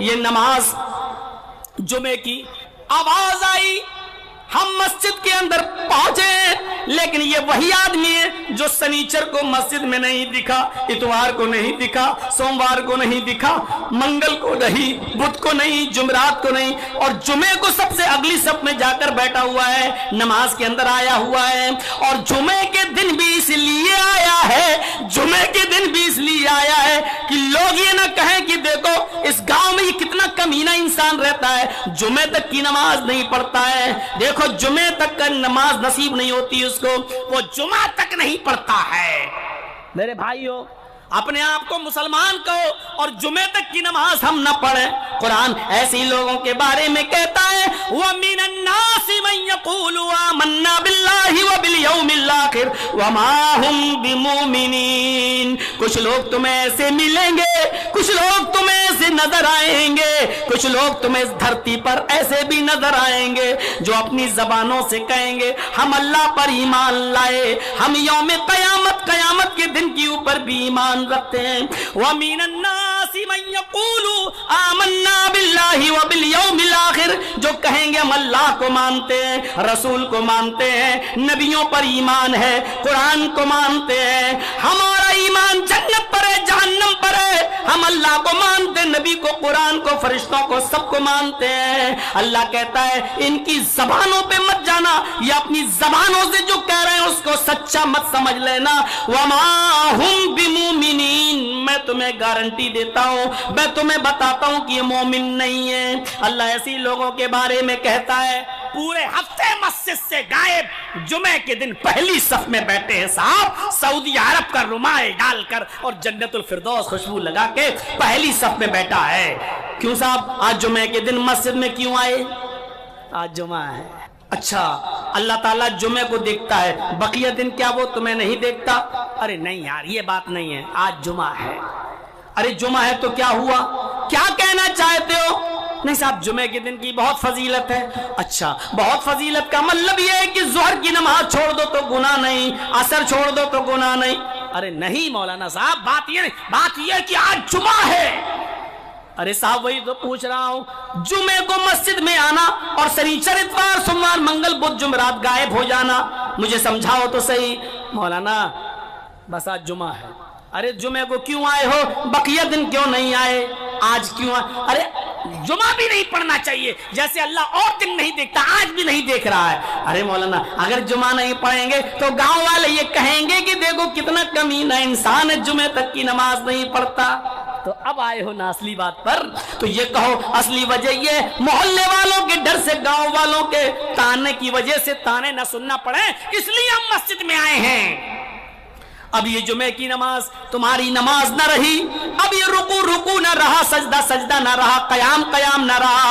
یہ نماز جمعے کی آواز آئی، ہم مسجد کے اندر پہنچے، لیکن یہ وہی آدمی ہے جو سنیچر کو مسجد میں نہیں دکھا، اتوار کو نہیں دکھا، سوموار کو نہیں دکھا، منگل کو نہیں، بدھ کو نہیں، جمعرات کو نہیں، اور جمعے کو سب سے اگلی صف میں جا کر بیٹھا ہوا ہے، نماز کے اندر آیا ہوا ہے۔ اور جمعے کے دن بھی اس لیے آیا ہے، جمعے کے دن بھی اس لیے آیا ہے کہ لوگ یہ نہ کہیں کہ دیکھو اس گاؤں میں یہ کتنا کمینہ انسان رہتا ہے، جمعے تک کی نماز نہیں پڑھتا ہے، دیکھو جمعے تک کا نماز نصیب نہیں ہوتی اس کو، وہ جمعہ تک نہیں پڑھتا ہے۔ میرے بھائیو، اپنے آپ کو مسلمان کہو اور جمعے تک کی نماز ہم نہ پڑھیں۔ قرآن ایسی لوگوں کے بارے میں کہتا ہے وَمِنَ النَّاسِ مَن يَقُولُ آمَنَّا بِاللَّهِ وَبِالْيَوْمِ الْآخِرِ وَمَا هُمْ بِمُؤْمِنِينَ۔ کچھ لوگ تمہیں ایسے ملیں گے، کچھ لوگ تمہیں ایسے نظر آئیں گے، کچھ لوگ تمہیں اس دھرتی پر ایسے بھی نظر آئیں گے جو اپنی زبانوں سے کہیں گے ہم اللہ پر ایمان لائے، ہم یوم قیامت، قیامت کے دن کے اوپر بھی ایمان رکھتے ہیں۔ وَمِنَ النَّاسِ مَن يَقُولُ آمَنَّا بِاللَّهِ وَبِالْيَوْمِ الْآخِرِ، جو کہیں گے ہم اللہ کو مانتے ہیں، رسول کو مانتے ہیں، نبیوں پر ایمان ہے، قرآن کو مانتے ہیں، ہمارا ایمان جنت پر ہے، جہنم پر ہے، ہم اللہ کو مانتے، نبی کو، قرآن کو، فرشتوں کو، سب کو مانتے ہیں۔ اللہ کہتا ہے ان کی زبانوں پہ مت جانا، یا اپنی زبانوں سے جو کہہ رہے ہیں اس کو سچا مت سمجھ لینا۔ وَمَا هُمْ بِمُؤْمِنِينَ، میں تمہیں گارنٹی دیتا ہوں، میں تمہیں بتاتا ہوں کہ یہ مومن نہیں ہے۔ اللہ ایسی لوگوں کے بارے میں کہتا ہے پورے ہفتے مسجد سے غائب، جمعے کے دن پہلی صف میں بیٹھے ہیں صاحب، سعودی عرب کا رومال ڈال کر اور جنت الفردوس خوشبو لگا کے پہلی صف میں بیٹھا ہے۔ کیوں صاحب آج جمعے کے دن مسجد میں کیوں آئے؟ آج جمعہ ہے۔ اچھا اللہ تعالیٰ جمعے کو دیکھتا ہے، بقیہ دن کیا وہ تمہیں نہیں دیکھتا؟ ارے نہیں یار، یہ بات نہیں ہے، آج جمعہ ہے۔ ارے جمعہ ہے تو کیا ہوا؟ کیا کہنا چاہتے ہو؟ نہیں صاحب جمعے کے دن کی بہت فضیلت ہے۔ اچھا بہت فضیلت کا مطلب یہ ہے کہ ظہر کی نماز چھوڑ دو تو گناہ نہیں، عصر چھوڑ دو تو گناہ نہیں۔ ارے نہیں مولانا صاحب، بات یہ نہیں، بات یہ ہے کہ آج جمعہ ہے۔ ارے صاحب وہی تو پوچھ رہا ہوں، جمعے کو مسجد میں آنا اور سنیچر، اتوار، سوموار، منگل، بدھ، جمعرات غائب ہو جانا، مجھے سمجھاؤ تو صحیح۔ مولانا بس آج جمعہ ہے۔ ارے جمعے کو کیوں آئے ہو؟ بقیہ دن کیوں نہیں آئے؟ آج کیوں آئے؟ ارے جمعہ بھی نہیں پڑھنا چاہیے، جیسے اللہ اور دن نہیں دیکھتا آج بھی نہیں دیکھ رہا ہے۔ ارے مولانا اگر جمعہ نہیں پڑھیں گے تو گاؤں والے یہ کہیں گے کہ دیکھو کتنا کمینہ انسان ہے، جمعے تک کی نماز نہیں پڑھتا۔ تو اب آئے ہو نا اصلی بات پر، تو یہ کہو اصلی وجہ یہ محلے والوں کے ڈر سے، گاؤں والوں کے تانے کی وجہ سے تانے نہ سننا پڑے، اس لیے ہم مسجد میں آئے ہیں۔ اب یہ جمعے کی نماز تمہاری نماز نہ رہی، اب یہ رکوع نہ رہا، سجدہ سجدہ نہ رہا، قیام نہ رہا،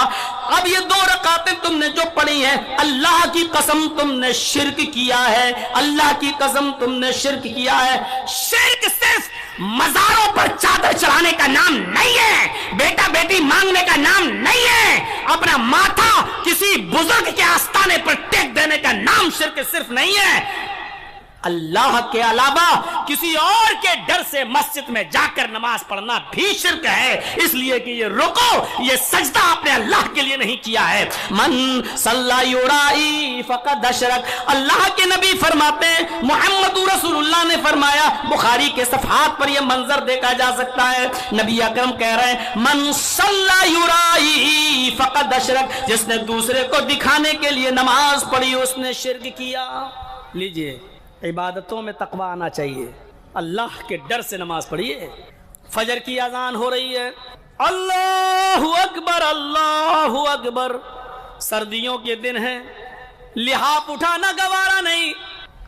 اب یہ 2 رکعتیں تم نے جو پڑھی ہیں، اللہ کی قسم تم نے شرک کیا ہے، اللہ کی قسم تم نے شرک کیا ہے۔ شرک صرف مزاروں پر چادر چڑھانے کا نام نہیں ہے، بیٹا بیٹی مانگنے کا نام نہیں ہے، اپنا ماتھا کسی بزرگ کے آستانے پر ٹیک دینے کا نام شرک صرف نہیں ہے، اللہ کے علاوہ کسی اور کے ڈر سے مسجد میں جا کر نماز پڑھنا بھی شرک ہے، اس لیے کہ یہ رکوع، یہ سجدہ آپ نے اللہ کے لیے نہیں کیا ہے۔ من صلی یرائی فقد اشرک، اللہ کے نبی فرماتے ہیں، محمد رسول اللہ نے فرمایا، بخاری کے صفحات پر یہ منظر دیکھا جا سکتا ہے، نبی اکرم کہہ رہے ہیں من صلی یرائی فقد اشرک، جس نے دوسرے کو دکھانے کے لیے نماز پڑھی اس نے شرک کیا۔ لیجئے عبادتوں میں تقوی آنا چاہیے، اللہ کے ڈر سے نماز پڑھیے۔ فجر کی اذان ہو رہی ہے، اللہ اکبر اللہ اکبر، سردیوں کے دن ہیں، لحاف اٹھانا گوارا نہیں،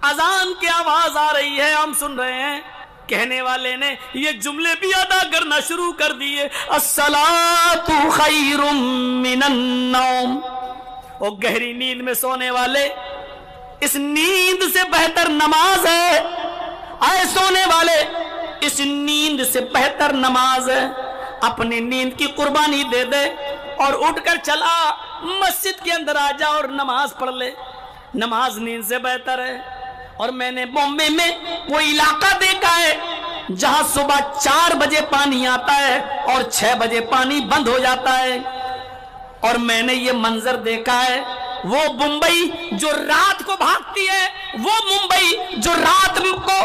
اذان کی آواز آ رہی ہے، ہم سن رہے ہیں، کہنے والے نے یہ جملے بھی ادا کرنا شروع کر دیے، الصلاۃ خیر من النوم، وہ گہری نیند میں سونے والے، اس نیند سے بہتر نماز ہے، اے سونے والے اس نیند سے بہتر نماز ہے، اپنی نیند کی قربانی دے دے اور اٹھ کر چلا مسجد کے اندر آ جا اور نماز پڑھ لے، نماز نیند سے بہتر ہے۔ اور میں نے بامبے میں وہ علاقہ دیکھا ہے جہاں صبح 4 بجے پانی آتا ہے اور 6 بجے پانی بند ہو جاتا ہے. اور میں نے یہ منظر دیکھا ہے، وہ ممبئی جو رات کو بھاگتی ہے، وہ ممبئی جو رات کو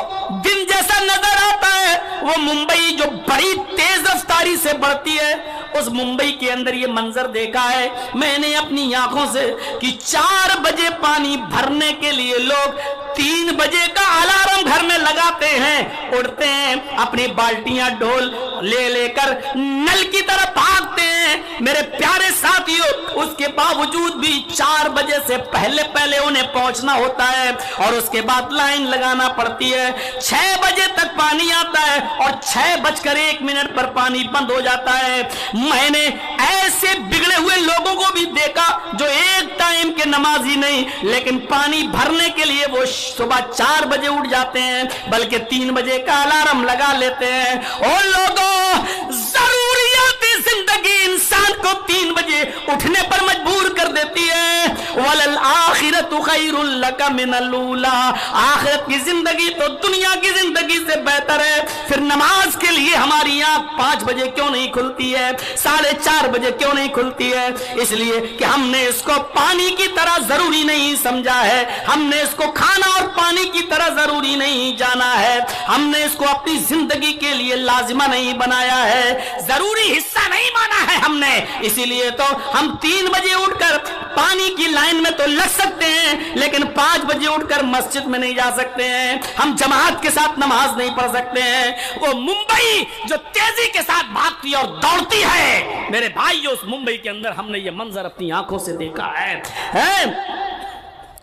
دن جیسا نظر آتا ہے، وہ ممبئی جو بڑی تیز رفتاری سے بڑھتی ہے، اس ممبئی کے اندر یہ منظر دیکھا ہے میں نے اپنی آنکھوں سے کہ 4 بجے پانی بھرنے کے لیے لوگ 3 بجے کا الارم گھر میں لگاتے ہیں، اٹھتے ہیں، اپنی بالٹیاں ڈھول لے لے کر نل کی طرف بھاگتے ہیں. میرے پیارے ساتھیوں، اس کے باوجود بھی 4 بجے سے پہلے انہیں پہنچنا ہوتا ہے اور اس کے بعد لائن لگانا پڑتی ہے. 6 بجے تک پانی آتا ہے اور 6:01 پر پانی بند ہو جاتا ہے. میں نے ایسے بگڑے ہوئے لوگوں کو بھی دیکھا جو ایک ٹائم کے نمازی نہیں، لیکن پانی بھرنے کے لیے وہ صبح 4 بجے اٹھ جاتے ہیں، بلکہ 3 بجے کا الارم لگا لیتے ہیں. اور لوگوں، ضروریات زندگی انسان کو 3 بجے اٹھنے پر مجبور کر دیتی ہے. وَلَلْآخِرَةُ خَيْرٌ لَكَ مِنَ الْأُولَىٰ، آخرت کی زندگی تو دنیا کی زندگی سے بہتر ہے. پھر نماز کے لیے ہماری آنکھ 5 بجے کیوں نہیں کھلتی ہے، 4:30 بجے کیوں نہیں کھلتی ہے؟ اس لیے کہ ہم نے اس کو پانی کی طرح ضروری نہیں سمجھا ہے، ہم نے اس کو کھانا اور پانی کی طرح ضروری نہیں جانا ہے، ہم نے اس کو اپنی زندگی کے لیے لازمہ نہیں بنایا ہے، ضروری حصہ نہیں مانا ہے ہم نے. اسی لیے تو ہم 3 بجے اٹھ کر پانی کی لائن میں تو لگ سکتے ہیں، لیکن 5 بجے اٹھ کر مسجد میں نہیں جا سکتے ہیں، ہم جماعت کے ساتھ نماز نہیں پڑھ سکتے ہیں. وہ ممبئی جو تیزی کے ساتھ بھاگتی اور دوڑتی ہے، میرے بھائیو، اس ممبئی کے اندر ہم نے یہ منظر اپنی آنکھوں سے دیکھا ہے.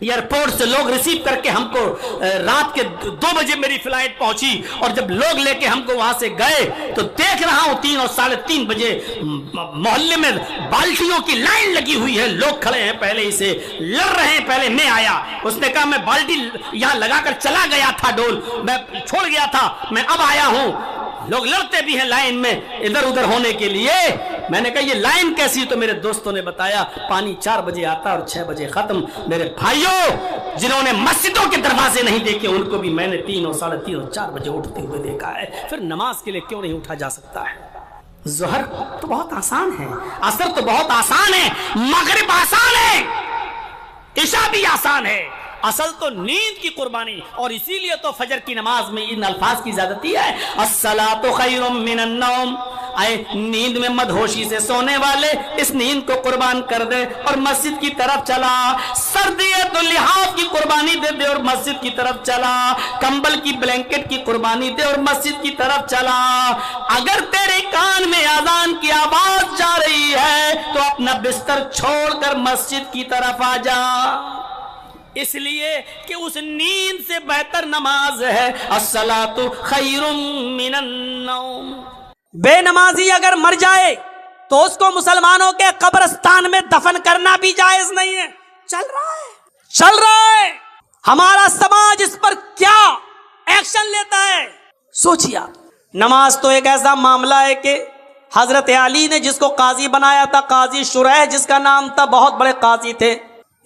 ایئرپورٹ سے لوگ ریسیو کر کے ہم کو رات کے 2 بجے میری فلائٹ پہنچی، اور جب لوگ لے کے ہم کو وہاں سے گئے تو دیکھ رہا ہوں 3 اور 3:30 بجے محلے میں بالٹیوں کی لائن لگی ہوئی ہے، لوگ کھڑے ہیں پہلے ہی سے لڑ رہے ہیں. پہلے میں آیا، اس نے کہا میں بالٹی یہاں لگا کر چلا گیا تھا، ڈول میں چھوڑ گیا تھا، میں اب آیا ہوں. لوگ لڑتے بھی ہیں لائن میں ادھر ادھر ہونے کے لیے. میں نے کہا یہ لائن کیسی؟ تو میرے دوستوں نے بتایا پانی 4 بجے آتا اور 6 بجے ختم. میرے بھائیوں، جنہوں نے مسجدوں کے دروازے نہیں دیکھے ان کو بھی میں نے 3 اور 3:30 اور 4 بجے اٹھتے ہوئے دیکھا ہے. پھر نماز کے لیے کیوں نہیں اٹھا جا سکتا ہے؟ ظہر تو بہت آسان ہے، عصر تو بہت آسان ہے، مغرب آسان ہے، عشاء بھی آسان ہے، اصل تو نیند کی قربانی. اور اسی لیے تو فجر کی نماز میں ان الفاظ کی زیادتی ہے، الصلاۃ خیر من النوم. اے نیند میں مدہوشی سے سونے والے، اس نیند کو قربان کر دے اور مسجد کی طرف چلا. سردی ہے تو لحاف کی قربانی دے دے اور مسجد کی طرف چلا. کمبل کی بلینکٹ کی قربانی دے اور مسجد کی طرف چلا. اگر تیرے کان میں اذان کی آواز جا رہی ہے تو اپنا بستر چھوڑ کر مسجد کی طرف آ جا، اس لیے کہ اس نیند سے بہتر نماز ہے. الصلاۃ خیر من النوم. بے نمازی اگر مر جائے تو اس کو مسلمانوں کے قبرستان میں دفن کرنا بھی جائز نہیں ہے. چل رہا ہے ہمارا سماج اس پر کیا ایکشن لیتا ہے سوچیے آپ. نماز تو ایک ایسا معاملہ ہے کہ حضرت علی نے جس کو قاضی بنایا تھا، قاضی شریح جس کا نام تھا، بہت بڑے قاضی تھے.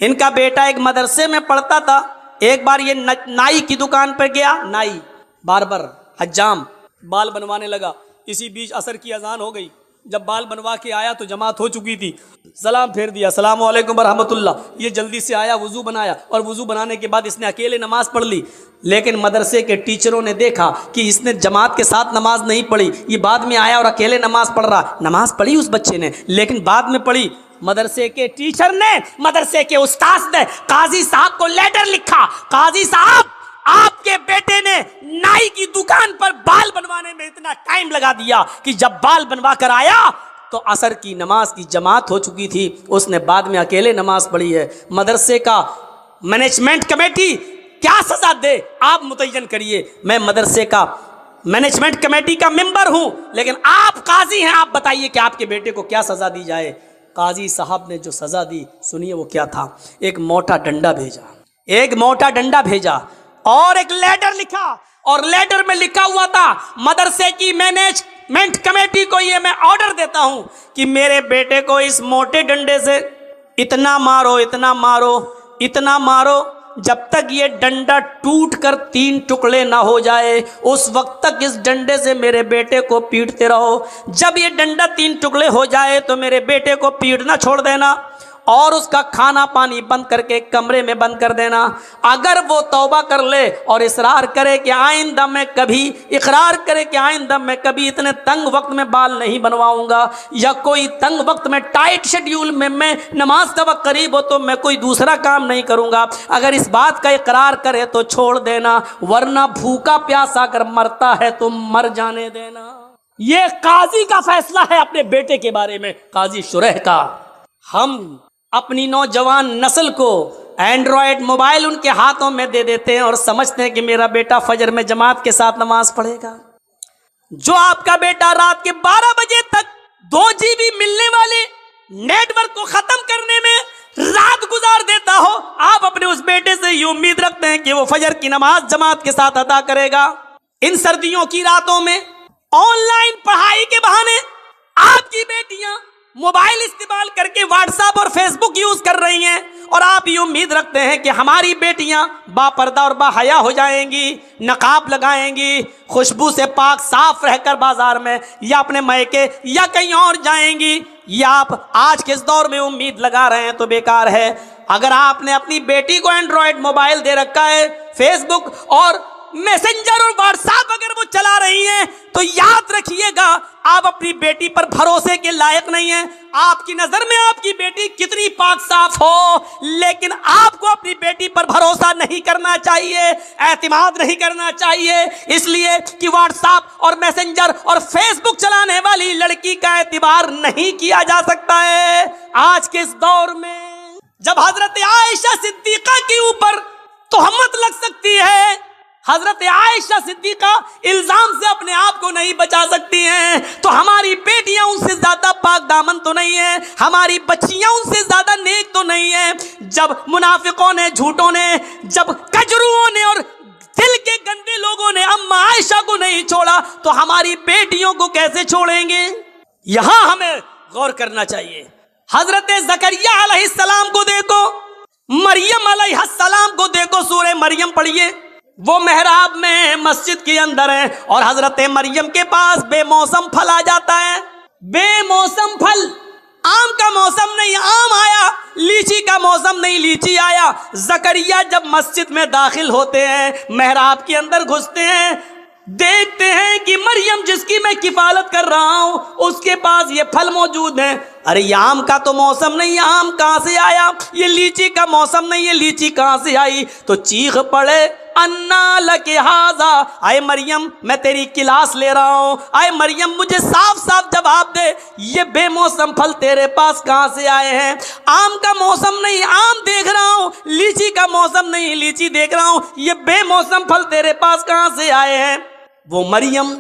ان کا بیٹا ایک مدرسے میں پڑھتا تھا. ایک بار یہ نائی کی دکان پر گیا، نائی باربر حجام، بال بنوانے لگا. اسی بیچ عصر کی اذان ہو گئی. جب بال بنوا کے آیا تو جماعت ہو چکی تھی، سلام پھیر دیا، السلام علیکم ورحمۃ اللہ. یہ جلدی سے آیا، وضو بنایا، اور وضو بنانے کے بعد اس نے اکیلے نماز پڑھ لی. لیکن مدرسے کے ٹیچروں نے دیکھا کہ اس نے جماعت کے ساتھ نماز نہیں پڑھی، یہ بعد میں آیا اور اکیلے نماز پڑھ رہا. نماز پڑھی اس بچے نے، لیکن بعد میں پڑھی. مدرسے کے ٹیچر نے، مدرسے کے استاذ نے قاضی صاحب کو لیٹر لکھا، قاضی صاحب آپ کے بیٹے نے نائی کی دکان پر بال بنوانے میں اتنا ٹائم لگا دیا کہ جب بال بنوا کر آیا تو عصر کی نماز کی جماعت ہو چکی تھی، اس نے بعد میں اکیلے نماز پڑھی ہے. مدرسے کا مینجمنٹ کمیٹی کیا سزا دے آپ متعین کریے. میں مدرسے کا مینجمنٹ کمیٹی کا ممبر ہوں، لیکن آپ قاضی ہیں، آپ بتائیے کہ آپ کے بیٹے کو کیا سزا دی جائے. قاضی صاحب نے جو سزا دی سنیے وہ کیا تھا. ایک موٹا ڈنڈا بھیجا اور ایک لیٹر لکھا، اور لیٹر میں لکھا ہوا تھا مدرسے کی مینجمنٹ کمیٹی کو یہ میں آرڈر دیتا ہوں کہ میرے بیٹے کو اس موٹے ڈنڈے سے اتنا مارو جب تک یہ ڈنڈا ٹوٹ کر 3 ٹکڑے نہ ہو جائے اس وقت تک اس ڈنڈے سے میرے بیٹے کو پیٹتے رہو. جب یہ ڈنڈا 3 ٹکڑے ہو جائے تو میرے بیٹے کو پیٹنا چھوڑ دینا اور اس کا کھانا پانی بند کر کے کمرے میں بند کر دینا. اگر وہ توبہ کر لے اور اصرار کرے کہ آئندہ میں کبھی اتنے تنگ وقت میں بال نہیں بنواؤں گا یا کوئی تنگ وقت میں ٹائٹ شیڈیول میں نماز کا وقت قریب ہو تو میں کوئی دوسرا کام نہیں کروں گا، اگر اس بات کا اقرار کرے تو چھوڑ دینا، ورنہ بھوکا پیاسا اگر مرتا ہے تو مر جانے دینا. یہ قاضی کا فیصلہ ہے اپنے بیٹے کے بارے میں، قاضی شرح کا. ہم اپنی نوجوان نسل کو اینڈرائڈ موبائل ان کے ہاتھوں میں دے دیتے ہیں اور سمجھتے ہیں کہ میرا بیٹا فجر میں جماعت کے ساتھ نماز پڑھے گا. جو آپ کا بیٹا رات کے 12 بجے تک 2 GB ملنے والے نیٹ ورک کو ختم کرنے میں رات گزار دیتا ہو، آپ اپنے اس بیٹے سے یہ امید رکھتے ہیں کہ وہ فجر کی نماز جماعت کے ساتھ ادا کرے گا. ان سردیوں کی راتوں میں آن لائن پڑھائی کے بہانے آپ کی بیٹیاں موبائل استعمال کر کے واٹس ایپ اور فیس بک یوز کر رہی ہیں اور آپ یہ امید رکھتے ہیں کہ ہماری بیٹیاں با پردہ اور با حیا ہو جائیں گی، نقاب لگائیں گی، خوشبو سے پاک صاف رہ کر بازار میں یا اپنے میکے یا کہیں اور جائیں گی. یہ آپ آج کے اس دور میں امید لگا رہے ہیں تو بیکار ہے. اگر آپ نے اپنی بیٹی کو اینڈرائڈ موبائل دے رکھا ہے، فیس بک اور میسنجر اور واٹس ایپ اگر وہ چلا رہی ہیں تو یاد رکھیے گا آپ اپنی بیٹی پر بھروسے کے لائق نہیں ہیں. آپ کی نظر میں آپ کی بیٹی کتنی پاک صاف ہو لیکن آپ کو اپنی بیٹی پر بھروسہ نہیں کرنا چاہیے، اعتماد نہیں کرنا چاہیے، اس لیے کہ واٹس ایپ اور میسنجر اور فیس بک چلانے والی لڑکی کا اعتبار نہیں کیا جا سکتا ہے. آج کے اس دور میں جب حضرت عائشہ صدیقہ کے اوپر تہمت لگ سکتی ہے، حضرت عائشہ صدیقہ الزام سے اپنے آپ کو نہیں بچا سکتی ہیں تو ہماری بیٹیاں ان سے زیادہ پاک دامن تو نہیں ہیں، ہماری بچیاں ان سے زیادہ نیک تو نہیں ہیں. جب منافقوں نے، جھوٹوں نے، جب کجروؤں نے اور دل کے گندے لوگوں نے اما عائشہ کو نہیں چھوڑا تو ہماری بیٹیوں کو کیسے چھوڑیں گے؟ یہاں ہمیں غور کرنا چاہیے. حضرت زکریا علیہ السلام کو دیکھو، مریم علیہ السلام کو دیکھو، سورہ مریم پڑھیے. وہ محراب میں مسجد کے اندر ہے اور حضرت مریم کے پاس بے موسم پھل آ جاتا ہے. بے موسم پھل، آم کا موسم نہیں آم آیا، لیچی کا موسم نہیں لیچی آیا. زکریا جب مسجد میں داخل ہوتے ہیں، محراب کے اندر گھستے ہیں، دیکھتے ہیں کہ مریم جس کی میں کفالت کر رہا ہوں اس کے پاس یہ پھل موجود ہیں. ارے یہ آم کا تو موسم نہیں، یہ آم کہاں سے آیا؟ یہ لیچی کا موسم نہیں، یہ لیچی کہاں سے آئی؟ تو چیخ پڑے انا لک ھذا، اے مریم میں تیری کلاس لے رہا ہوں، اے مریم مجھے صاف صاف جواب دے، یہ بے موسم پھل تیرے پاس کہاں سے آئے ہیں؟ آم کا موسم نہیں آم دیکھ رہا ہوں، لیچی کا موسم نہیں لیچی دیکھ رہا ہوں، یہ بے موسم پھل تیرے پاس کہاں سے آئے ہیں؟ وہ مریم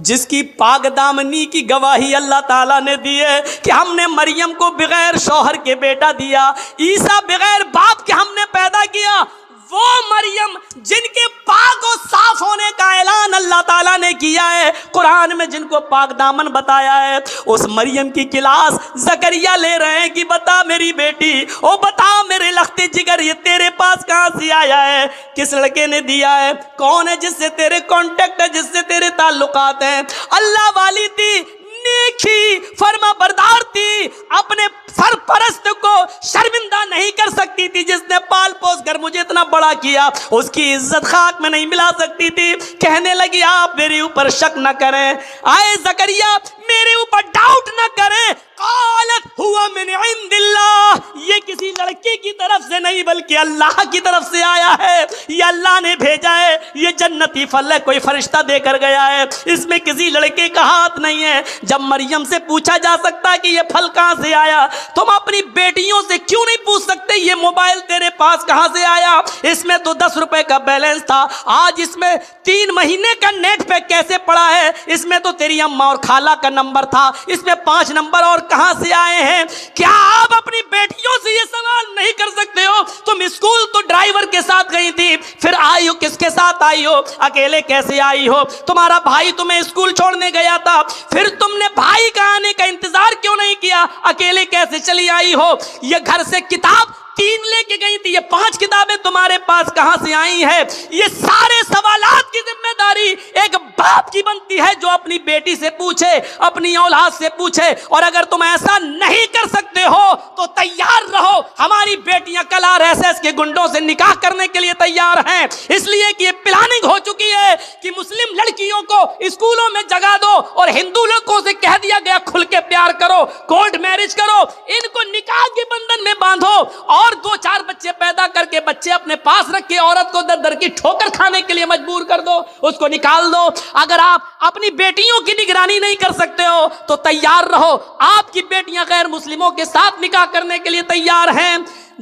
جس کی پاک دامنی کی گواہی اللہ تعالیٰ نے دی ہے کہ ہم نے مریم کو بغیر شوہر کے بیٹا دیا، عیسیٰ بغیر باپ کے ہم نے پیدا کیا، وہ مریم جن کے پاک و صاف ہونے کا اعلان اللہ تعالیٰ نے کیا ہے، قرآن میں جن کو پاک دامن بتایا ہے، اس مریم کی کلاس زکریا لے رہے ہیں کہ بتا میری بیٹی، او بتا میرے لخت جگر، یہ تیرے پاس کہاں سے آیا ہے؟ کس لڑکے نے دیا ہے؟ کون ہے جس سے تیرے کانٹیکٹ ہے، جس سے تیرے تعلقات ہیں؟ اللہ والی تھی، نیکی، فرما بردار تھی، اپنے سرپرست کو شرمندہ نہیں کر سکتی تھی، جس نے پال پوس کر مجھے اتنا بڑا کیا اس کی عزت خاک میں نہیں ملا سکتی تھی. کہنے لگی آپ میرے اوپر شک نہ کریں، آئے زکریا میرے اوپر ڈاؤٹ نہ کریں. قالت ہوا من عند اللہ، یہ کسی لڑکی کی طرف سے نہیں بلکہ اللہ کی طرف سے آیا ہے، یہ اللہ نے بھیجا ہے، یہ جنتی پھل ہے، کوئی فرشتہ دے کر گیا ہے، اس میں کسی لڑکے کا ہاتھ نہیں ہے. جب مریم سے پوچھا جا سکتا ہے کہ یہ پھل کہاں سے آیا، تم اپنی بیٹیوں سے کیوں نہیں پوچھ سکتے یہ موبائل تیرے پاس کہاں سے آیا؟ اس میں تو 10 روپے کا بیلنس تھا، آج اس میں 3 مہینے کا نیٹ پیک کیسے پڑا ہے؟ اس میں تو تیری اماں اور خالہ کا نمبر تھا، اس میں 5 نمبر اور کہاں سے آئے ہیں؟ کیا آپ اپنی بیٹیوں سے یہ سوال نہیں کر سکتے ہو؟ تم اسکول تو ڈرائیور کے ساتھ گئی تھی، پھر آئی ہو کس کے ساتھ آئی ہو؟ اکیلے کیسے آئی ہو؟ تمہارا بھائی تمہیں اسکول چھوڑنے گیا تھا، پھر تم نے بھائی کا آنے کا انتظار کیوں نہیں کیا؟ اکیلے کیسے چلی آئی ہو؟ یہ گھر سے کتاب 3 لے کے گئی تھی, یہ 5 کتابیں تمہارے پاس کہاں سے آئی ہیں؟ یہ سارے سوالات کی ذمہ داری ایک باپ کی بنتی ہے جو اپنی بیٹی سے پوچھے, اپنی اولاد سے پوچھے. اور اگر تم ایسا نہیں کر سکتے ہو تو تیار رہو, ہماری بیٹیاں کل RSS کے گنڈوں سے نکاح کرنے کے لیے تیار ہیں, اس لیے کہ یہ پلاننگ ہو چکی ہے کہ مسلم لڑکیوں کو اسکولوں میں جگہ دو اور ہندو لڑکوں سے کہہ دیا گیا کھل کے پیار کرو, کورٹ میرج کرو, ان کو نکاح کے بندھن میں باندھو اور 2-4 بچے پیدا کر کے بچے اپنے پاس رکھ کے عورت کو در در کی ٹھوکر کھانے کے لیے مجبور کر دو, اس کو نکال دو. اگر آپ اپنی بیٹیوں کی نگرانی نہیں کر سکتے ہو تو تیار رہو, آپ کی بیٹیاں غیر مسلموں کے ساتھ نکاح کرنے کے لیے تیار ہیں.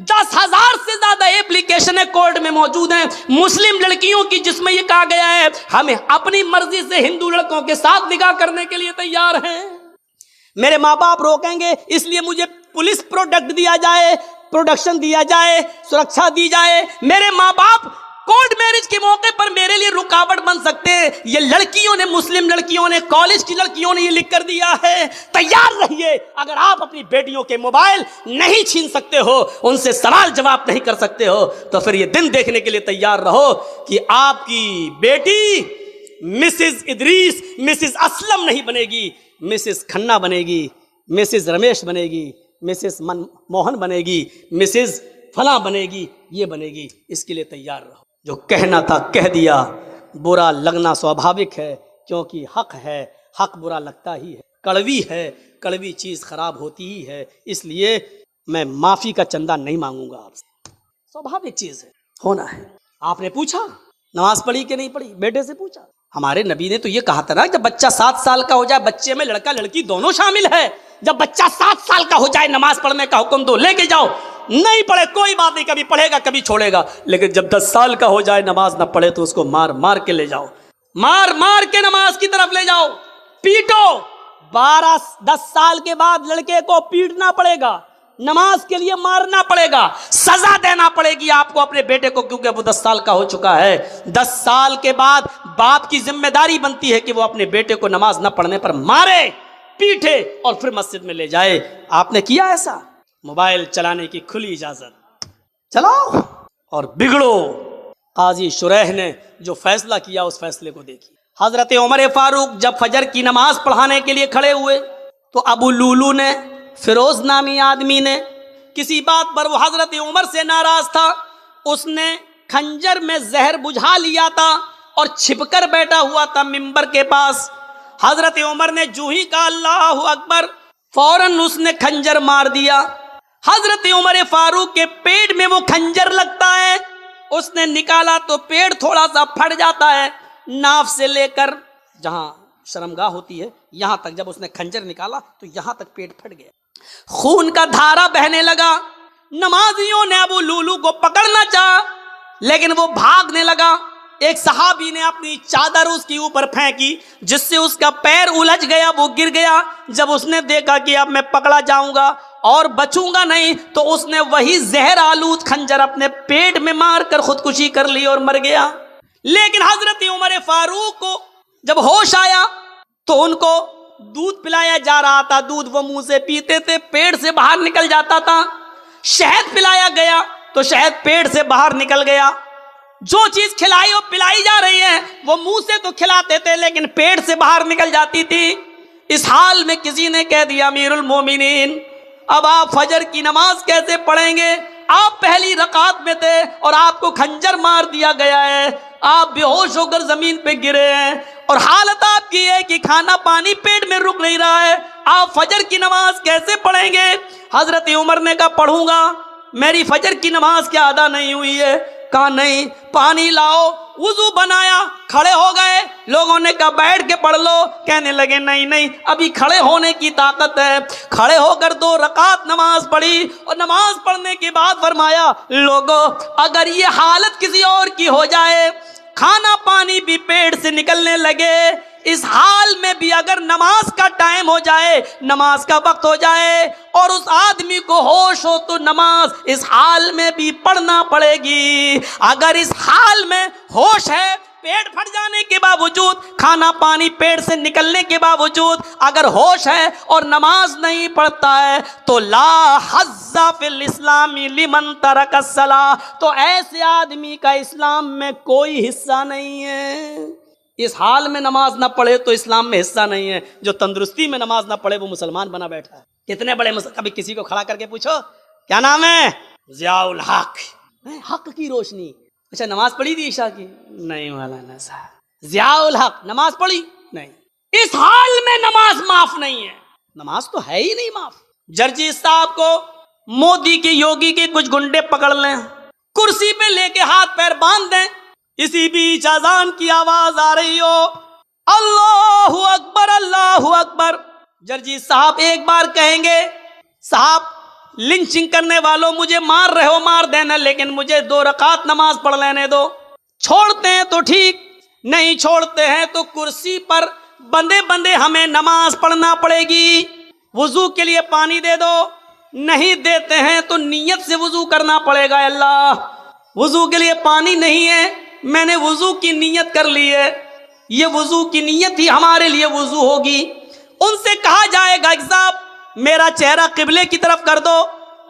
10,000 سے زیادہ ایپلیکیشنیں کورٹ میں موجود ہیں مسلم لڑکیوں کی, جس میں یہ کہا گیا ہے ہمیں اپنی مرضی سے ہندو لڑکوں کے ساتھ نکاح کرنے کے لیے تیار ہیں. میرے ماں باپ روکیں گے, اس لیے مجھے پولیس پروڈکشن دیا جائے, سرکشا دی جائے. میرے ماں باپ کورٹ میرج کے موقع پر میرے لیے رکاوٹ بن سکتے ہیں. یہ لڑکیوں نے, مسلم لڑکیوں نے, کالج کی لڑکیوں نے یہ لکھ کر دیا ہے. تیار رہیے, اگر آپ اپنی بیٹیوں کے موبائل نہیں چھین سکتے ہو, ان سے سوال جواب نہیں کر سکتے ہو, تو پھر یہ دن دیکھنے کے لیے تیار رہو کہ آپ کی بیٹی مسز ادریس مسز اسلم نہیں بنے گی, مسز کھنہ بنے گی, مسز رمیش بنے گی, مسز موہن بنے گی, مسز فلاں بنے گی, یہ بنے گی. اس کے لیے تیار رہو. جو کہنا تھا کہہ دیا, برا لگنا سوابھاوک ہے کیونکہ حق ہے, حق برا لگتا ہی ہے. کڑوی ہے, کڑوی چیز خراب ہوتی ہی ہے, اس لیے میں معافی کا چندہ نہیں مانگوں گا آپ سے. سوابھاوک چیز ہے, ہونا ہے. آپ نے پوچھا نماز پڑھی کہ نہیں پڑھی, بیٹے سے پوچھا. ہمارے نبی نے تو یہ کہا تھا نا جب بچہ 7 سال کا ہو جائے, بچے میں لڑکا لڑکی دونوں شامل ہے, جب بچہ 7 سال کا ہو جائے نماز پڑھنے کا حکم دو, لے کے جاؤ. نہیں پڑھے کوئی بات نہیں, کبھی پڑھے گا کبھی چھوڑے گا, لیکن جب 10 سال کا ہو جائے نماز نہ پڑھے تو اس کو مار مار کے لے جاؤ, مار مار کے نماز کی طرف لے جاؤ, پیٹو. 10 سال کے بعد لڑکے کو پیٹنا پڑے گا, نماز کے لیے مارنا پڑے گا, سزا دینا پڑے گی آپ کو اپنے بیٹے کو, کیونکہ وہ 10 سال کا ہو چکا ہے. 10 سال کے بعد باپ کی ذمہ داری بنتی ہے کہ وہ اپنے بیٹے کو نماز نہ پڑھنے پر مارے, پیٹے اور پھر مسجد میں لے جائے. آپ نے کیا ایسا؟ موبائل چلانے کی کھلی اجازت, چلاؤ اور بگڑو. قاضی شریح نے جو فیصلہ کیا اس فیصلے کو دیکھیے. حضرت عمر فاروق جب فجر کی نماز پڑھانے کے لیے کھڑے ہوئے تو ابو لولو نے, فیروز نامی آدمی نے, کسی بات پر وہ حضرت عمر سے ناراض تھا, اس نے خنجر میں زہر بجھا لیا تھا اور چھپ کر بیٹھا ہوا تھا منبر کے پاس. حضرت عمر نے جو ہی کہا اللہ اکبر, فوراً اس نے خنجر مار دیا. حضرت عمر فاروق کے پیٹ میں وہ خنجر لگتا ہے, اس نے نکالا تو پیٹ تھوڑا سا پھٹ جاتا ہے, ناف سے لے کر جہاں شرمگاہ ہوتی ہے یہاں تک جب اس نے خنجر نکالا تو یہاں تک پیٹ پھٹ گیا, خون کا دھارا بہنے لگا. نمازیوں نے ابو لولو کو پکڑنا چاہا لیکن وہ بھاگنے لگا. ایک صحابی نے اپنی چادر اس کے اوپر پھینکی جس سے اس کا پیر الجھ گیا, وہ گر گیا. جب اس نے دیکھا کہ اب میں پکڑا جاؤں گا اور بچوں گا نہیں تو اس نے وہی زہر آلود خنجر اپنے پیٹ میں مار کر خودکشی کر لی اور مر گیا. لیکن حضرت عمر فاروق کو جب ہوش آیا تو ان کو دودھ پلایا جا رہا تھا, دودھ وہ منہ سے پیتے تھے, پیٹ سے باہر نکل جاتا تھا. شہد پلایا گیا تو شہد پیٹ سے باہر نکل گیا. جو چیز کھلائی اور پلائی جا رہی ہے وہ منہ سے تو کھلاتے تھے لیکن پیٹ سے باہر نکل جاتی تھی. اس حال میں کسی نے کہہ دیا امیر المومنین اب آپ فجر کی نماز کیسے پڑھیں گے؟ آپ پہلی رکعت میں تھے اور آپ کو خنجر مار دیا گیا ہے, آپ بے ہوش ہو کر زمین پہ گرے ہیں اور حالت آپ کی ہے کہ کھانا پانی پیٹ میں رک نہیں رہا ہے, آپ فجر کی نماز کیسے پڑھیں گے؟ حضرت عمر نے کہا پڑھوں گا, میری فجر کی نماز کیا ادا نہیں ہوئی ہے؟ کہا نہیں. پانی لاؤ, وضو بنایا, کھڑے ہو گئے. لوگوں نے کہا بیٹھ کے پڑھ لو, کہنے لگے نہیں نہیں ابھی کھڑے ہونے کی طاقت ہے. کھڑے ہو کر 2 رکعت نماز پڑھی اور نماز پڑھنے کے بعد فرمایا لوگوں اگر یہ حالت کسی اور کی ہو جائے, کھانا پانی بھی پیٹ سے نکلنے لگے, اس حال میں بھی اگر نماز کا ٹائم ہو جائے, نماز کا وقت ہو جائے اور اس آدمی کو ہوش ہو تو نماز اس حال میں بھی پڑھنا پڑے گی. اگر اس حال میں ہوش ہے پیٹ پھٹ جانے کے باوجود، کھانا پانی پیٹ سے نکلنے کے باوجود اگر ہوش ہے اور نماز نہیں پڑھتا ہے تو لا حظ فی الاسلام لمن ترک الصلاۃ، تو ایسے آدمی کا اسلام میں کوئی حصہ نہیں ہے۔ اس حال میں نماز نہ پڑھے تو اسلام میں حصہ نہیں ہے، جو تندرستی میں نماز نہ پڑھے وہ مسلمان بنا بیٹھا ہے۔ کتنے بڑے کبھی کسی کو کھڑا کر کے پوچھو کیا نام ہے؟ ضیاء الحق، حق کی روشنی۔ اچھا نماز پڑھی تھی عشاء کی؟ نہیں مولانا صاحب۔ ضیاء الحق نماز پڑھی؟ نہیں۔ اس حال میں نماز معاف نہیں ہے، نماز تو ہے ہی نہیں معاف۔ جرجیت صاحب کو مودی کی یوگی کے کچھ گنڈے پکڑ لیں، کرسی پہ لے کے ہاتھ پیر باندھ دیں، اسی بیچ اذان کی آواز آ رہی ہو اللہ اکبر اللہ اکبر، جرجیت صاحب ایک بار کہیں گے صاحب لنچنگ کرنے والوں مجھے مار رہے ہو مار دینا، لیکن مجھے 2 رکعت نماز پڑھ لینے دو۔ چھوڑتے ہیں تو ٹھیک، نہیں چھوڑتے ہیں تو کرسی پر بندے بندے ہمیں نماز پڑھنا پڑے گی۔ وضو کے لیے پانی دے دو، نہیں دیتے ہیں تو نیت سے وضو کرنا پڑے گا۔ اللہ وضو کے لیے پانی نہیں ہے، میں نے وضو کی نیت کر لی ہے، یہ وضو کی نیت ہی ہمارے لیے وضو ہوگی۔ ان سے کہا جائے گا کہ صاحب میرا چہرہ قبلے کی طرف کر دو،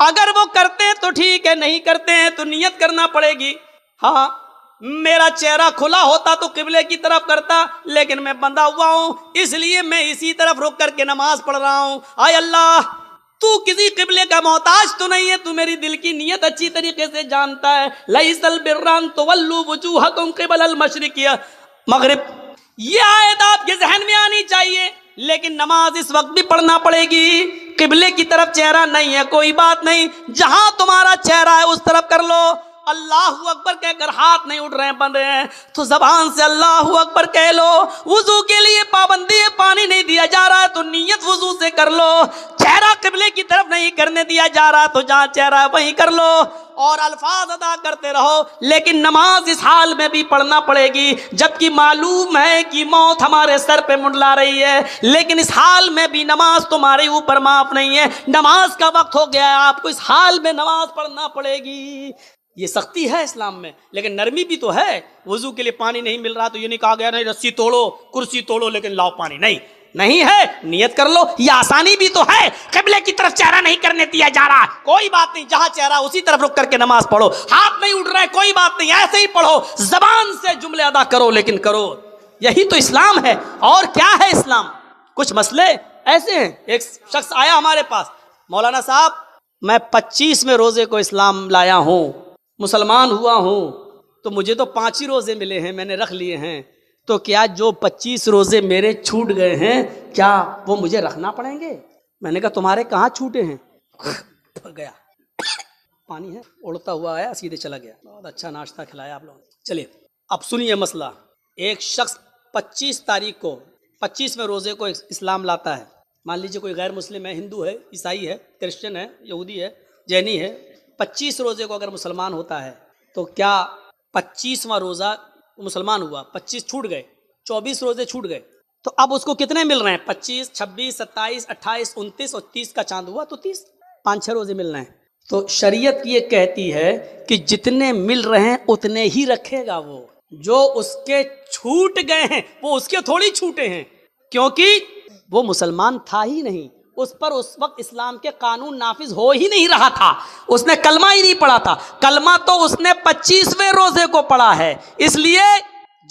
اگر وہ کرتے ہیں تو ٹھیک ہے، نہیں کرتے ہیں تو نیت کرنا پڑے گی۔ ہاں میرا چہرہ کھلا ہوتا تو قبلے کی طرف کرتا، لیکن میں بندھا ہوا ہوں اس لیے میں اسی طرف رک کر کے نماز پڑھ رہا ہوں۔ آئے اللہ تو کسی قبلے کا محتاج تو نہیں ہے، تو میری دل کی نیت اچھی طریقے سے جانتا ہے۔ لیس البر ان تولوا وجوہکم قبل المشرق مغرب، یہ آیت آپ کے ذہن میں آنی چاہیے، لیکن نماز اس وقت بھی پڑھنا پڑے گی۔ قبلے کی طرف چہرہ نہیں ہے کوئی بات نہیں، جہاں تمہارا چہرہ ہے اس طرف کر لو۔ اللہ اکبر کہہ کر ہاتھ نہیں اٹھ رہے ہیں بندے ہیں تو زبان سے اللہ اکبر کہہ لو۔ وضو کے لیے پابندی ہے، پانی نہیں دیا جا رہا ہے تو نیت وضو سے کر لو۔ چہرہ قبلے کی طرف نہیں کرنے دیا جا رہا تو جہاں چہرہ ہے وہیں کر لو، اور الفاظ ادا کرتے رہو۔ لیکن نماز اس حال میں بھی پڑھنا پڑے گی جبکہ معلوم ہے کہ موت ہمارے سر پہ منڈلا رہی ہے، لیکن اس حال میں بھی نماز تمہارے اوپر معاف نہیں ہے۔ نماز کا وقت ہو گیا ہے، آپ کو اس حال میں نماز پڑھنا پڑے گی۔ یہ سختی ہے اسلام میں، لیکن نرمی بھی تو ہے۔ وضو کے لیے پانی نہیں مل رہا تو یہ نہیں کہا گیا نہیں رسی توڑو کرسی توڑو لیکن لاؤ پانی، نہیں ہے، نیت کر لو۔ یہ آسانی بھی تو ہے، قبلے کی طرف چہرہ نہیں کرنے دیا جا رہا، کوئی بات نہیں، جہاں چہرہ اسی طرف رک کر کے نماز پڑھو۔ ہاتھ نہیں اٹھ رہا ہے کوئی بات نہیں، ایسے ہی پڑھو، زبان سے جملے ادا کرو لیکن کرو۔ یہی تو اسلام ہے، اور کیا ہے اسلام؟ کچھ مسئلے ایسے ہیں، ایک شخص آیا ہمارے پاس، مولانا صاحب میں 25ویں روزے کو اسلام لایا ہوں، مسلمان ہوا ہوں، تو مجھے تو 5 ہی روزے ملے ہیں، میں نے رکھ لیے ہیں، تو کیا جو 25 روزے میرے چھوٹ گئے ہیں کیا وہ مجھے رکھنا پڑیں گے؟ میں نے کہا تمہارے کہاں چھوٹے ہیں؟ گیا پانی ہے اڑتا ہوا آیا سیدھے چلا گیا۔ بہت اچھا ناشتہ کھلایا آپ لوگوں نے۔ چلیے اب سنیے مسئلہ۔ ایک شخص 25 تاریخ کو 25ویں روزے کو اسلام لاتا ہے، مان لیجیے کوئی غیر مسلم ہے، ہندو ہے، عیسائی ہے، کرسچن ہے، یہودی ہے، جینی ہے، 25 روزے کو اگر مسلمان ہوتا ہے تو کیا 25واں روزہ مسلمان ہوا، 25 چھوٹ گئے، 24 روزے چھوٹ گئے، تو اب اس کو کتنے مل رہے ہیں؟ 25 26 27 28 29 اور 30 کا چاند ہوا تو 30، 5-6 روزے مل رہے ہیں۔ تو شریعت یہ کہتی ہے کہ جتنے مل رہے ہیں اتنے ہی رکھے گا، وہ جو اس کے چھوٹ گئے ہیں وہ اس کے تھوڑی چھوٹے ہیں، کیونکہ وہ مسلمان تھا ہی نہیں، اس پر اس وقت اسلام کے قانون نافذ ہو ہی نہیں رہا تھا، اس نے کلمہ ہی نہیں پڑھا تھا، کلمہ تو اس نے 25ویں روزے کو پڑھا ہے، اس لیے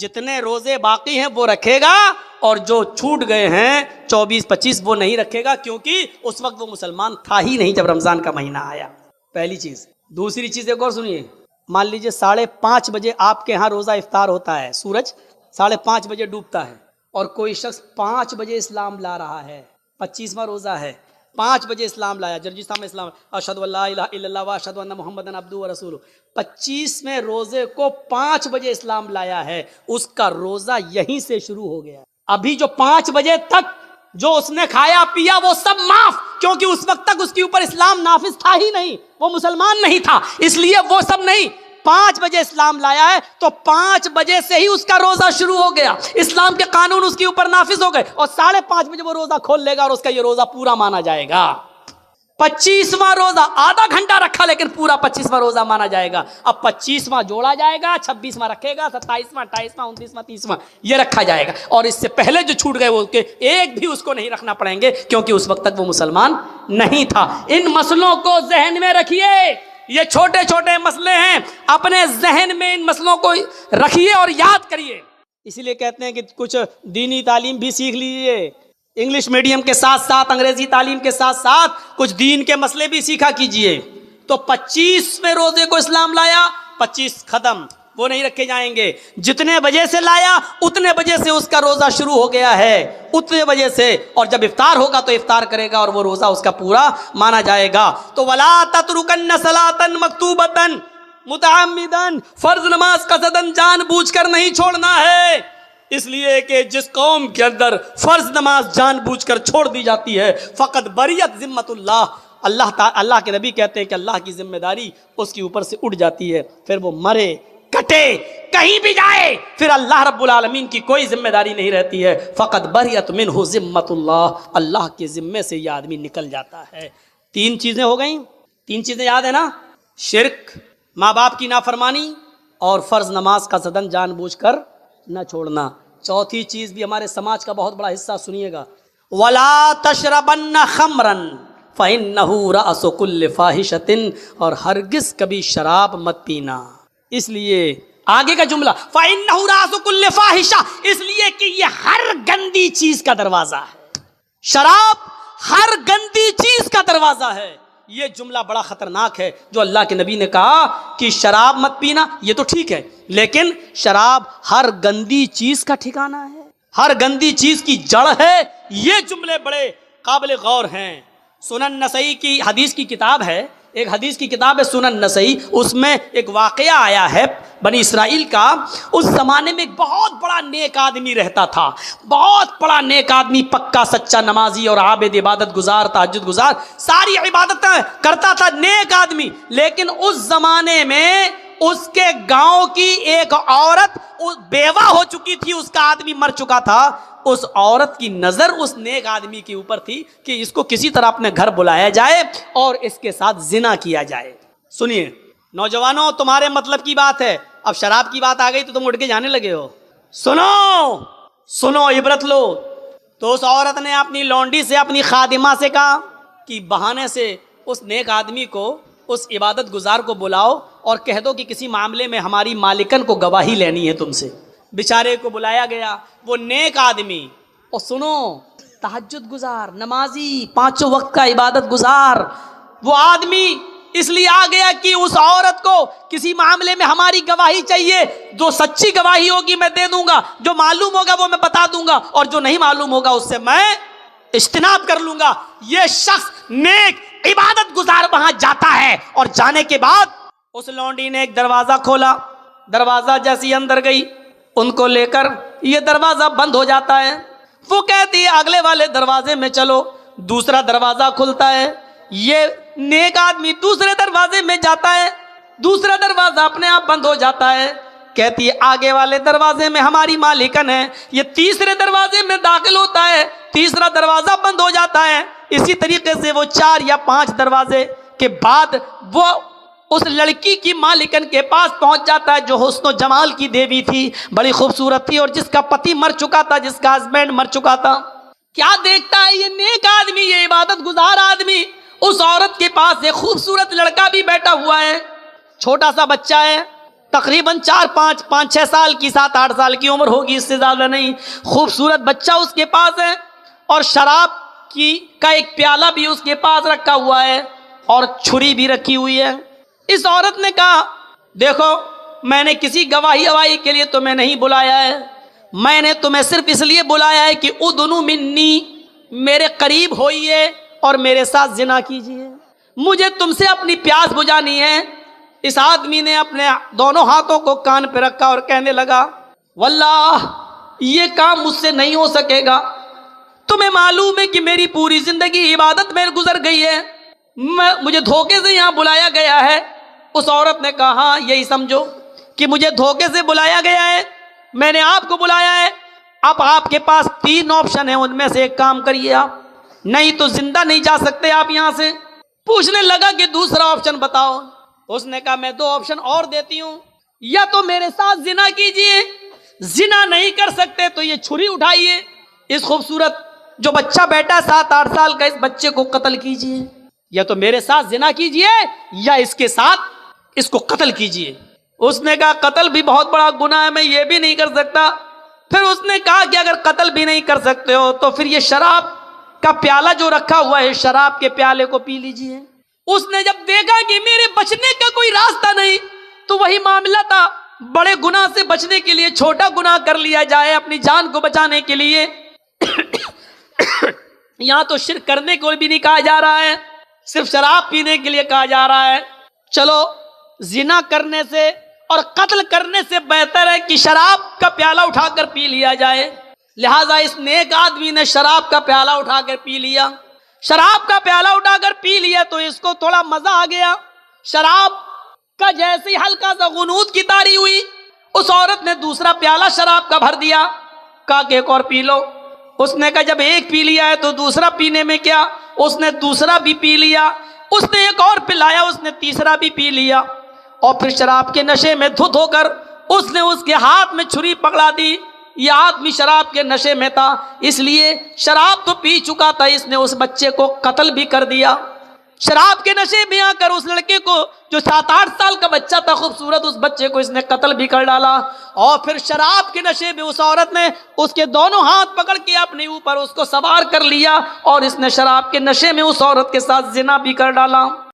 جتنے روزے باقی ہیں وہ رکھے گا، اور جو چھوٹ گئے ہیں 24-25 وہ نہیں رکھے گا، کیونکہ اس وقت وہ مسلمان تھا ہی نہیں جب رمضان کا مہینہ آیا۔ پہلی چیز۔ دوسری چیز ایک اور سنیے، مان لیجئے 5:30 بجے آپ کے ہاں روزہ افطار ہوتا ہے، سورج 5:30 بجے ڈوبتا ہے، اور کوئی شخص 5 بجے اسلام لا رہا ہے، 25واں روزہ ہے، 5 بجے اسلام لایا، جرجی صاحب میں اسلام اشہد ان لا الہ الا اللہ و اشہد ان محمدن عبدہ و رسولہ، 25ویں روزے کو 5 بجے اسلام لایا ہے، اس کا روزہ یہیں سے شروع ہو گیا۔ ابھی جو 5 بجے تک جو اس نے کھایا پیا وہ سب معاف، کیونکہ اس وقت تک اس کے اوپر اسلام نافذ تھا ہی نہیں، وہ مسلمان نہیں تھا، اس لیے وہ سب نہیں۔ 5 بجے اسلام لایا ہے تو 5 بجے سے ہی اس کا روزہ شروع ہو گیا، اسلام کے قانون اس کے اوپر نافذ ہو گئے، اور 5:30 بجے وہ روزہ کھول لے گا اور اس کا یہ روزہ پورا مانا جائے گا۔ 25واں روزہ آدھا گھنٹہ رکھا لیکن پورا 25واں روزہ مانا جائے گا. اب 25واں جوڑا جائے گا, 26واں رکھے گا, 27واں, 28واں, 29واں, 30واں یہ رکھا جائے گا. اور اس سے پہلے جو چھوٹ گئے وہ ایک بھی اس کو نہیں رکھنا پڑیں گے, کیونکہ اس وقت تک وہ مسلمان نہیں تھا. ان مسئلوں کو ذہن میں رکھیے, یہ چھوٹے چھوٹے مسئلے ہیں, اپنے ذہن میں ان مسئلوں کو رکھیے اور یاد کریے. اسی لیے کہتے ہیں کہ کچھ دینی تعلیم بھی سیکھ لیجیے, انگلش میڈیم کے ساتھ ساتھ انگریزی تعلیم کے ساتھ ساتھ کچھ دین کے مسئلے بھی سیکھا کیجئے. تو 25ویں روزے کو اسلام لایا, 25 ختم, وہ نہیں رکھے جائیں گے. جتنے بجے سے لایا اتنے بجے سے اس کا روزہ شروع ہو گیا ہے, اتنے بجے سے, اور جب افطار ہوگا تو افطار کرے گا اور وہ روزہ اس کا پورا مانا جائے گا. تو وَلَا تَتْرُكَنَّ صَلَاةً مَكْتُوبَةً مُتَعَمِّدًا, فرض نماز قصداً جان بوجھ کر نہیں چھوڑنا ہے. اس لیے کہ جس قوم کے اندر فرض نماز جان بوجھ کر چھوڑ دی جاتی ہے فقط بریت ذمت اللہ, اللہ کے نبی کہتے ہیں کہ اللہ کی ذمہ داری اس کے اوپر سے اٹھ جاتی ہے, پھر وہ مرے کٹے کہیں بھی جائے پھر اللہ رب العالمین کی کوئی ذمہ داری نہیں رہتی ہے. فقط بریت منہ ذمت اللہ, اللہ کے ذمے سے یہ آدمی نکل جاتا ہے. 3 چیزیں ہو گئیں, 3 چیزیں یاد ہیں نا, شرک, ماں باپ کی نافرمانی اور فرض نماز کا قصداً جان بوجھ کر نہ چھوڑنا. چوتھی چیز بھی ہمارے سماج کا بہت بڑا حصہ, سنیے گا, وَلَا تَشْرَبَنَّ خَمْرًا فَإِنَّهُ رَأْسُ كُلِّ فَاحِشَةٍ, اور ہرگز کبھی شراب مت پینا. اس لیے آگے کا جملہ فَإِنَّهُ رَأْسُ كُلِّ فَاحِشَةٍ, اس لیے کہ یہ ہر گندی چیز کا دروازہ ہے. شراب ہر گندی چیز کا دروازہ ہے. یہ جملہ بڑا خطرناک ہے جو اللہ کے نبی نے کہا کہ شراب مت پینا, یہ تو ٹھیک ہے, لیکن شراب ہر گندی چیز کا ٹھکانہ ہے, ہر گندی چیز کی جڑ ہے. یہ جملے بڑے قابل غور ہیں. سنن نسائی کی حدیث کی کتاب ہے, ایک حدیث کی کتاب ہے سنن نسائی, اس میں ایک واقعہ آیا ہے بنی اسرائیل کا. اس زمانے میں ایک بہت بڑا نیک آدمی رہتا تھا, بہت بڑا نیک آدمی, پکا سچا نمازی اور عابد, عبادت گزار, تہجد گزار, ساری عبادتیں کرتا تھا, نیک آدمی. لیکن اس زمانے میں اس کے گاؤں کی ایک عورت بیوہ ہو چکی تھی, اس کا آدمی مر چکا تھا. اس عورت کی نظر اس نیک آدمی کے اوپر تھی کہ اس کو کسی طرح اپنے گھر بلایا جائے اور اس کے ساتھ زنا کیا جائے. سنیے نوجوانوں, تمہارے مطلب کی بات ہے, اب شراب کی بات آ گئی تو تم اٹھ کے جانے لگے ہو. سنو عبرت لو. تو اس عورت نے اپنی لونڈی سے, اپنی خادمہ سے کہا کہ بہانے سے اس نیک آدمی کو, اس عبادت گزار کو بلاؤ اور کہہ دو کہ کسی معاملے میں ہماری مالکن کو گواہی لینی ہے تم سے. بیچارے کو بلایا گیا, وہ نیک آدمی, اور سنو تہجد گزار, نمازی, 5 وقت کا عبادت گزار, وہ آدمی اس لیے آ گیا کہ اس عورت کو کسی معاملے میں ہماری گواہی چاہیے, جو سچی گواہی ہوگی میں دے دوں گا, جو معلوم ہوگا وہ میں بتا دوں گا, اور جو نہیں معلوم ہوگا اس سے میں اجتناب کر لوں گا. یہ شخص نیک عبادت گزار وہاں جاتا ہے, اور جانے کے بعد اس لونڈی نے ایک دروازہ کھولا. دروازہ جیسی اندر گئی, ان کو لے کر یہ دروازہ بند ہو جاتا ہے. وہ کہتی ہے اگلے والے دروازے میں چلو, دوسرا دروازہ کھلتا ہے, یہ نیک آدمی دوسرے دروازے میں جاتا ہے, دوسرا دروازہ اپنے آپ بند ہو جاتا ہے. کہتی ہے آگے والے دروازے میں ہماری مالکن ہے, یہ تیسرے دروازے میں داخل ہوتا ہے, تیسرا دروازہ بند ہو جاتا ہے. اسی طریقے سے وہ 4 یا 5 دروازے کے بعد وہ اس لڑکی کی مالکن کے پاس پہنچ جاتا ہے جو حسن و جمال کی دیوی تھی, بڑی خوبصورت تھی, اور جس کا پتی مر چکا تھا, جس کا ہسبینڈ مر چکا تھا. کیا دیکھتا ہے یہ نیک آدمی, یہ عبادت گزار آدمی, اس عورت کے پاس ایک خوبصورت لڑکا بھی بیٹھا ہوا ہے, چھوٹا سا بچہ ہے, تقریباً 4-5-6 سال کی, 7-8 سال کی عمر ہوگی, اس سے زیادہ نہیں. خوبصورت بچہ اس کے پاس ہے, اور شراب کا ایک پیالہ بھی اس کے پاس رکھا ہوا ہے, اور چھری بھی رکھی ہوئی ہے. اس عورت نے کہا دیکھو میں نے کسی گواہی کے لیے تمہیں نہیں بلایا ہے, میں نے تمہیں صرف اس لیے بلایا ہے کہ ادنو منی, میرے قریب ہوئیے اور میرے ساتھ زنا کیجیے, مجھے تم سے اپنی پیاس بجھانی ہے. اس آدمی نے اپنے دونوں ہاتھوں کو کان پہ رکھا اور کہنے لگا واللہ یہ کام مجھ سے نہیں ہو سکے گا, تمہیں معلوم ہے کہ میری پوری زندگی عبادت میں گزر گئی ہے, مجھے دھوکے سے یہاں بلایا گیا ہے. اس عورت نے کہا ہاں یہی سمجھو کہ مجھے دھوکے سے بلایا گیا ہے, میں نے آپ کو بلایا ہے. اب آپ کے پاس 3 آپشن ہیں, ان میں سے ایک کام کریے, آپ نہیں تو زندہ نہیں جا سکتے آپ یہاں سے, پوچھنے لگا کہ دوسرا آپشن بتاؤ. اس نے کہا میں 2 آپشن اور دیتی ہوں, یا تو میرے ساتھ زنا کیجئے, زنا نہیں کر سکتے تو یہ چھری اٹھائیے, اس خوبصورت جو بچہ بیٹا 7-8 سال کا اس بچے کو قتل کیجئے, یا تو میرے ساتھ زنا کیجئے یا اس کے ساتھ اس کو قتل کیجئے. اس نے کہا قتل بھی بہت بڑا گناہ ہے, میں یہ بھی نہیں کر سکتا. پھر اس نے کہا کہ اگر قتل بھی نہیں کر سکتے ہو تو پھر یہ شراب کا پیالہ جو رکھا ہوا ہے, شراب کے پیالے کو پی لیجئے. اس نے جب دیکھا کہ میرے بچنے کا کوئی راستہ نہیں, تو وہی معاملہ تھا, بڑے گناہ سے بچنے کے لیے چھوٹا گناہ کر لیا جائے اپنی جان کو بچانے کے لیے. یہاں تو شرک کرنے کو بھی نہیں کہا جا رہا ہے, صرف شراب پینے کے لیے کہا جا رہا ہے. چلو زنا کرنے سے اور قتل کرنے سے بہتر ہے کہ شراب کا پیالہ اٹھا کر پی لیا جائے. لہٰذا اس نیک آدمی نے شراب کا پیالہ اٹھا کر پی لیا. شراب کا پیالہ اٹھا کر پی لیا تو اس کو تھوڑا مزہ آ گیا. شراب کا جیسے ہی ہلکا سا غنود کی طاری ہوئی, اس عورت نے دوسرا پیالہ شراب کا بھر دیا, کہا کہ ایک اور پی لو. اس نے کہا جب ایک پی لیا ہے تو دوسرا پینے میں کیا. اس نے دوسرا بھی پی لیا. اس نے ایک اور پلایا, اس نے تیسرا بھی پی لیا. اور پھر شراب کے نشے میں دھت ہو کر اس نے اس کے ہاتھ میں چھری پکڑا دی. یہ آدمی شراب کے نشے میں تھا, اس لیے شراب تو پی چکا تھا, اس نے اس بچے کو قتل بھی کر دیا. شراب کے نشے میں آ کر اس لڑکے کو جو 7-8 سال کا بچہ تھا خوبصورت, اس بچے کو اس نے قتل بھی کر ڈالا. اور پھر شراب کے نشے میں اس عورت نے اس کے دونوں ہاتھ پکڑ کے اپنے اوپر اس کو سوار کر لیا, اور اس نے شراب کے نشے میں اس عورت کے ساتھ زنا بھی کر ڈالا.